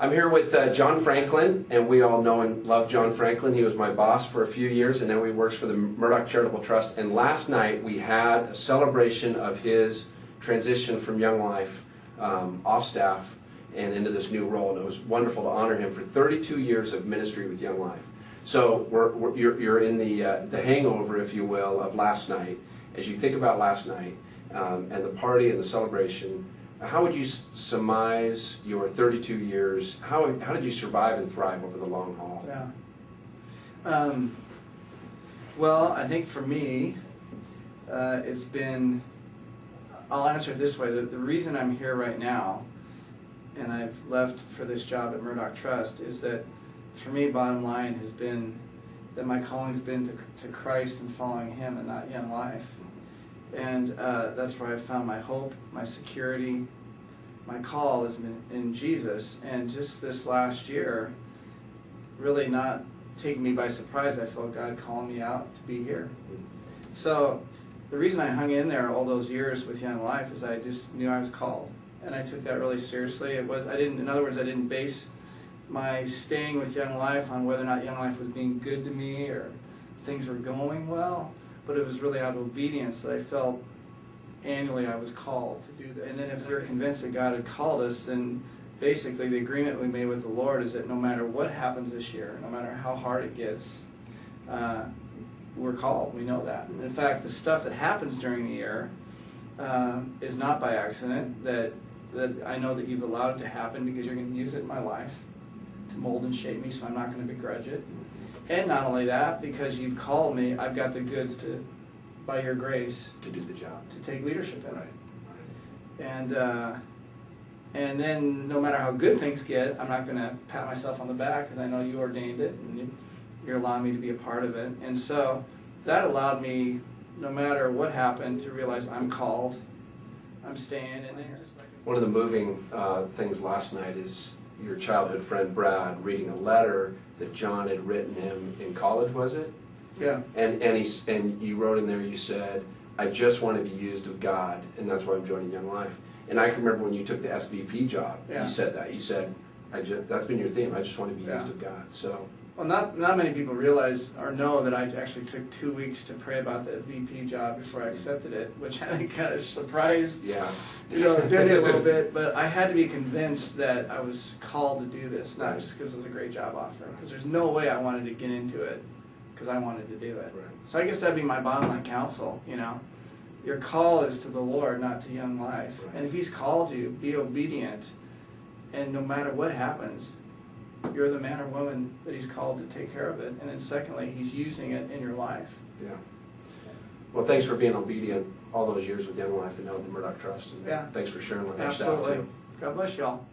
I'm here with John Franklin, and we all know and love John Franklin. He was my boss for a few years, and now he works for the Murdock Charitable Trust. And last night we had a celebration of his transition from Young Life off staff and into this new role. And it was wonderful to honor him for 32 years of ministry with Young Life. So you're in the hangover, if you will, of last night. As you think about last night and the party and the celebration, how would you surmise your 32 years? How did you survive and thrive over the long haul? Yeah. Well, I think for me, it's been, I'll answer it this way. The reason I'm here right now, and I've left for this job at Murdock Trust, is that for me, bottom line has been that my calling's been to Christ and following Him and not Young Life. And that's where I found my hope, my security. My call has been in Jesus. And just this last year, really not taking me by surprise, I felt God calling me out to be here. So the reason I hung in there all those years with Young Life is I just knew I was called. And I took that really seriously. In other words, I didn't base my staying with Young Life on whether or not Young Life was being good to me or things were going well. But it was really out of obedience that I felt annually I was called to do this. And then if we were convinced that God had called us, then basically the agreement we made with the Lord is that no matter what happens this year, no matter how hard it gets, we're called. We know that. In fact, the stuff that happens during the year is not by accident, that I know that you've allowed it to happen because you're going to use it in my life to mold and shape me, so I'm not going to begrudge it. And not only that, because you've called me, I've got the goods to, by your grace, To do the job. to take leadership in it. Right. And then no matter how good things get, I'm not going to pat myself on the back because I know you ordained it and you're allowing me to be a part of it. And so that allowed me, no matter what happened, to realize I'm called, I'm staying in there. One of the moving things last night is your childhood friend Brad reading a letter that John had written him in college, was it? Yeah. And you wrote in there, you said, I just want to be used of God, and that's why I'm joining Young Life. And I can remember when you took the SVP job, Yeah. you said that. You said, that's been your theme, I just want to be Yeah. used of God. So. Well, not many people realize or know that I actually took 2 weeks to pray about the VP job before I accepted it, which I think kind of surprised, Yeah. Danny a little bit. But I had to be convinced that I was called to do this, not just because it was a great job offer. Because there's no way I wanted to get into it because I wanted to do it. Right. So I guess that'd be my bottom line counsel. Your call is to the Lord, not to Young Life. Right. And if He's called you, be obedient. And no matter what happens, you're the man or woman that He's called to take care of it. And then secondly, He's using it in your life. Yeah. Well, thanks for being obedient all those years with Young Life and now with the Murdock Trust. And Yeah. thanks for sharing with our staff Absolutely. too. God bless you all.